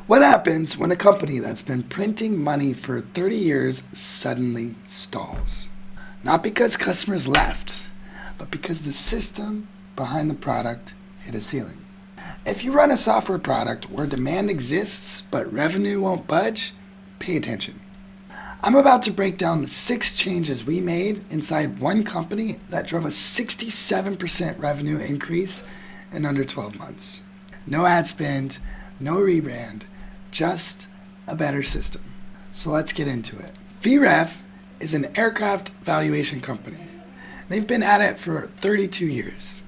What happens when a company that's been printing money for 30 years suddenly stalls? Not because customers left, but because the system behind the product hit a ceiling. If you run a software product where demand exists but revenue won't budge, pay attention. I'm about to break down the 6 changes we made inside one company that drove a 67% revenue increase in under 12 months. No ad spend, no rebrand, just a better system. So let's get into it. VREF is an aircraft valuation company. They've been at it for 32 years.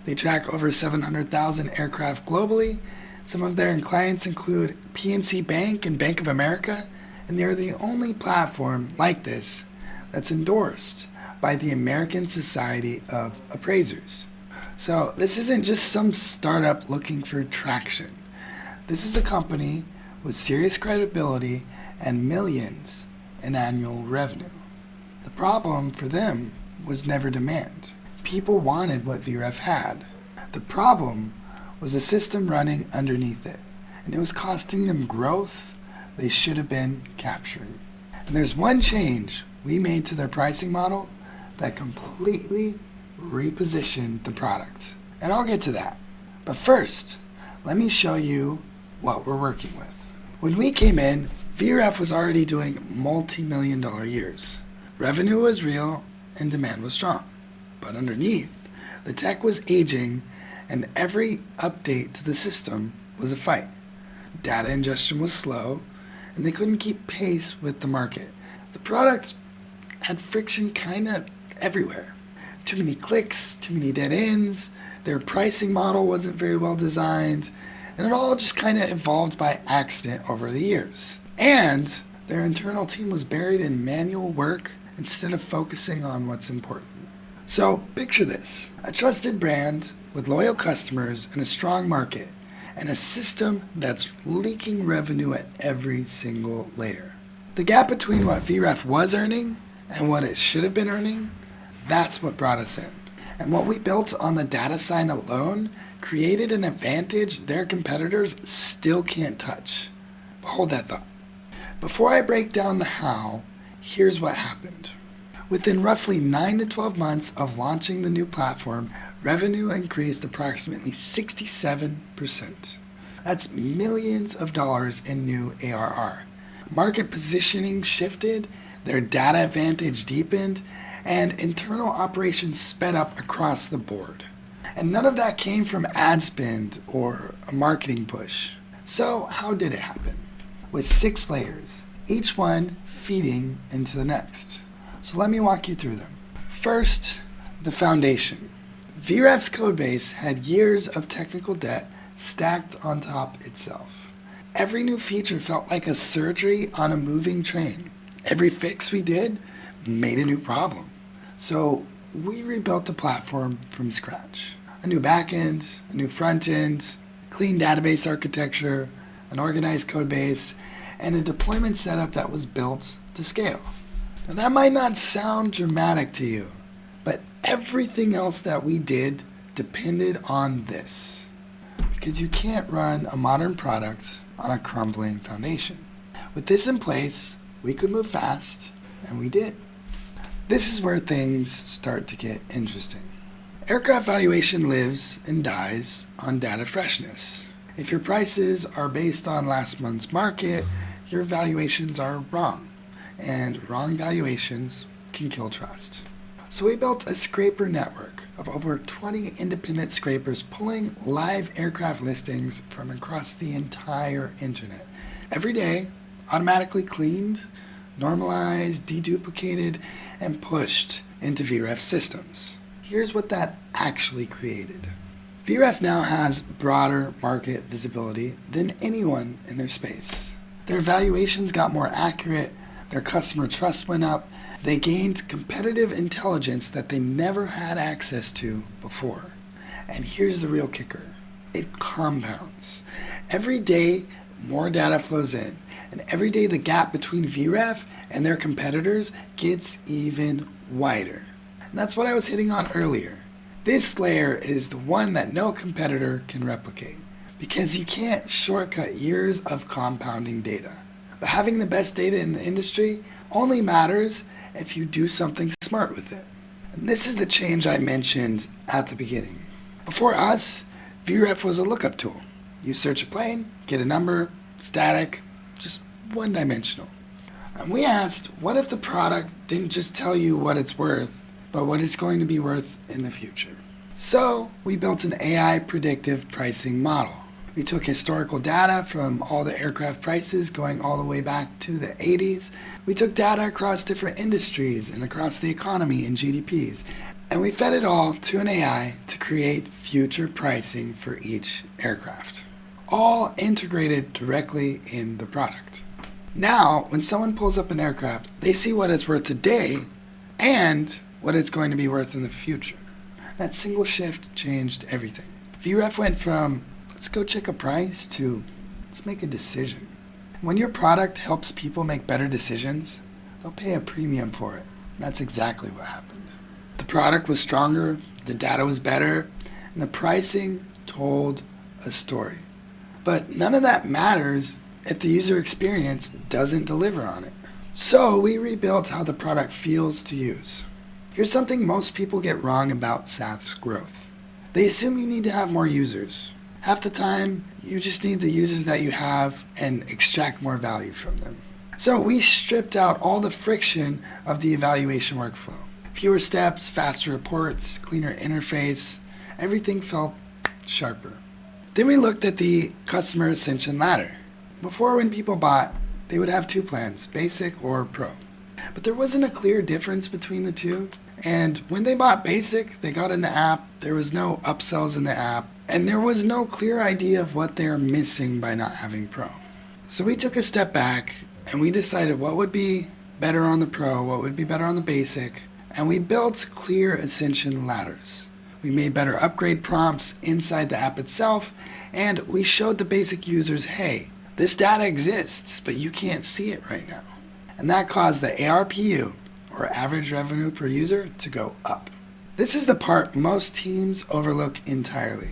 They track over 700,000 aircraft globally. Some of their clients include PNC Bank and Bank of America, and they're the only platform like this that's endorsed by the American Society of Appraisers. So this isn't just some startup looking for traction. This is a company with serious credibility and millions in annual revenue. The problem for them was never demand. People wanted what VREF had. The problem was a system running underneath it, and it was costing them growth they should have been capturing. And there's one change we made to their pricing model that completely repositioned the product. And I'll get to that. But first, let me show you what we're working with. When we came in, VREF was already doing multi-million-dollar years. Revenue was real and demand was strong. But underneath, the tech was aging and every update to the system was a fight. Data ingestion was slow and they couldn't keep pace with the market. The product had friction kinda everywhere. Too many clicks, too many dead ends, their pricing model wasn't very well designed, and it all just kinda evolved by accident over the years. And their internal team was buried in manual work instead of focusing on what's important. So picture this, a trusted brand with loyal customers and a strong market, and a system that's leaking revenue at every single layer. The gap between what VREF was earning and what it should have been earning, that's what brought us in. And what we built on the data side alone created an advantage their competitors still can't touch. But hold that thought. Before I break down the how, here's what happened. Within roughly 9 to 12 months of launching the new platform, revenue increased approximately 67%. That's millions of dollars in new ARR. Market positioning shifted, their data advantage deepened, and internal operations sped up across the board. And none of that came from ad spend or a marketing push. So how did it happen? With 6 layers, each one feeding into the next. So let me walk you through them. First, the foundation. VREF's codebase had years of technical debt stacked on top itself. Every new feature felt like a surgery on a moving train. Every fix we did made a new problem. So we rebuilt the platform from scratch. A new backend, a new front end, clean database architecture, an organized codebase, and a deployment setup that was built to scale. Now that might not sound dramatic to you, but everything else that we did depended on this. Because you can't run a modern product on a crumbling foundation. With this in place, we could move fast, and we did. This is where things start to get interesting. Aircraft valuation lives and dies on data freshness. If your prices are based on last month's market, your valuations are wrong, and wrong valuations can kill trust. So we built a scraper network of over 20 independent scrapers pulling live aircraft listings from across the entire internet. Every day, automatically cleaned, normalized, deduplicated, and pushed into VREF systems. Here's what that actually created. VREF now has broader market visibility than anyone in their space. Their valuations got more accurate, their customer trust went up, they gained competitive intelligence that they never had access to before. And here's the real kicker. It compounds. Every day, more data flows in, and every day the gap between VREF and their competitors gets even wider. And that's what I was hitting on earlier. This layer is the one that no competitor can replicate. because you can't shortcut years of compounding data. But having the best data in the industry only matters if you do something smart with it. And this is the change I mentioned at the beginning. Before us, VREF was a lookup tool. You search a plane, get a number, static, just one-dimensional. And we asked, what if the product didn't just tell you what it's worth, but what it's going to be worth in the future? So we built an AI predictive pricing model. We took historical data from all the aircraft prices going all the way back to the 80s. We took data across different industries and across the economy and GDPs, and we fed it all to an AI to create future pricing for each aircraft, all integrated directly in the product. Now, when someone pulls up an aircraft, they see what it's worth today and what it's going to be worth in the future. That single shift changed everything. VREF went from let's go check a price to let's make a decision. When your product helps people make better decisions, they'll pay a premium for it. That's exactly what happened. The product was stronger, the data was better, and the pricing told a story. But none of that matters if the user experience doesn't deliver on it. So we rebuilt how the product feels to use. Here's something most people get wrong about SaaS growth. They assume you need to have more users. Half the time, you just need the users that you have and extract more value from them. So we stripped out all the friction of the evaluation workflow. Fewer steps, faster reports, cleaner interface, everything felt sharper. Then we looked at the customer ascension ladder. Before, when people bought, they would have two plans, basic or pro. But there wasn't a clear difference between the two. And when they bought basic, they got in the app, there was no upsells in the app, and there was no clear idea of what they were missing by not having pro. So we took a step back and we decided what would be better on the pro, what would be better on the basic, and we built clear ascension ladders. We made better upgrade prompts inside the app itself, and we showed the basic users, hey, this data exists, but you can't see it right now. And that caused the ARPU, or average revenue per user, to go up. This is the part most teams overlook entirely.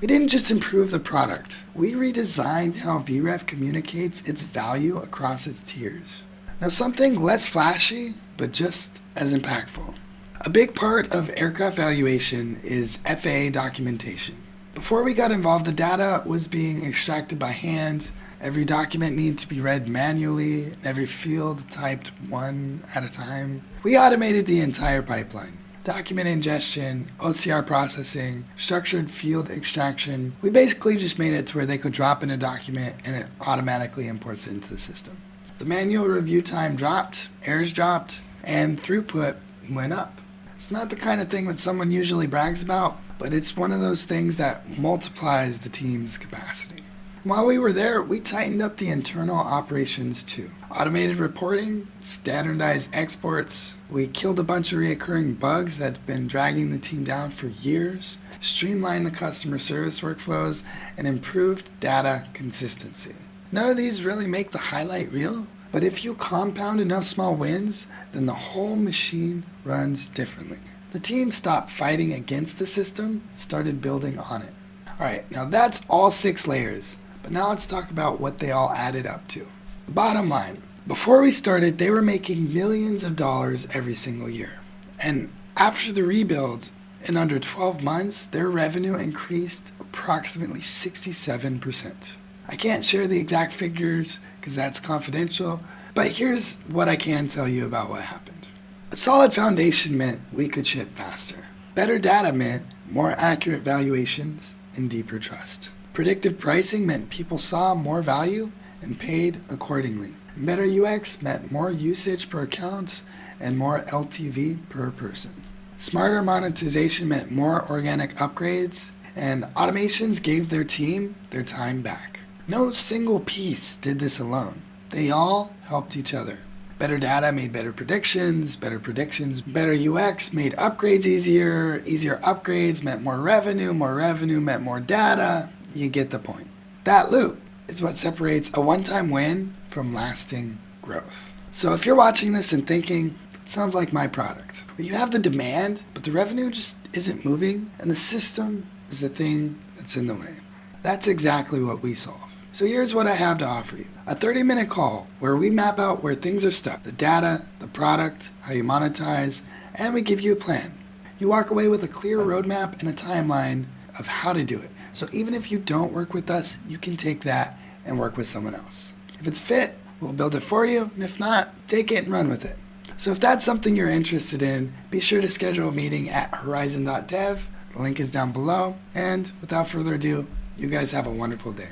We didn't just improve the product, we redesigned how VREF communicates its value across its tiers. Now, something less flashy, but just as impactful. A big part of aircraft valuation is FAA documentation. Before we got involved, the data was being extracted by hand. Every document needed to be read manually, every field typed one at a time. We automated the entire pipeline. Document ingestion, OCR processing, structured field extraction. We basically just made it to where they could drop in a document and it automatically imports it into the system. The manual review time dropped, errors dropped, and throughput went up. It's not the kind of thing that someone usually brags about, but it's one of those things that multiplies the team's capacity. While we were there, we tightened up the internal operations too. Automated reporting, standardized exports. We killed a bunch of recurring bugs that had been dragging the team down for years, streamlined the customer service workflows, and improved data consistency. None of these really make the highlight reel, but if you compound enough small wins, then the whole machine runs differently. The team stopped fighting against the system, started building on it. Alright, now that's all 6 layers. But now let's talk about what they all added up to. Bottom line, before we started, they were making millions of dollars every single year. And after the rebuild, in under 12 months, their revenue increased approximately 67%. I can't share the exact figures because that's confidential, but here's what I can tell you about what happened. A solid foundation meant we could ship faster. Better data meant more accurate valuations and deeper trust. Predictive pricing meant people saw more value and paid accordingly. Better UX meant more usage per account and more LTV per person. Smarter monetization meant more organic upgrades, and automations gave their team their time back. No single piece did this alone. They all helped each other. Better data made better predictions, better UX made upgrades easier upgrades meant more revenue meant more data. You get the point. That loop is what separates a one-time win from lasting growth. So if you're watching this and thinking, it sounds like my product, where you have the demand, but the revenue just isn't moving, and the system is the thing that's in the way, That's exactly what we solve. So here's what I have to offer you. A 30-minute call where we map out where things are stuck, the data, the product, how you monetize, and we give you a plan. You walk away with a clear roadmap and a timeline of how to do it. So even if you don't work with us, you can take that and work with someone else. If it's fit, we'll build it for you, and if not, take it and run with it. So if that's something you're interested in, be sure to schedule a meeting at horizon.dev. The link is down below, and without further ado, you guys have a wonderful day.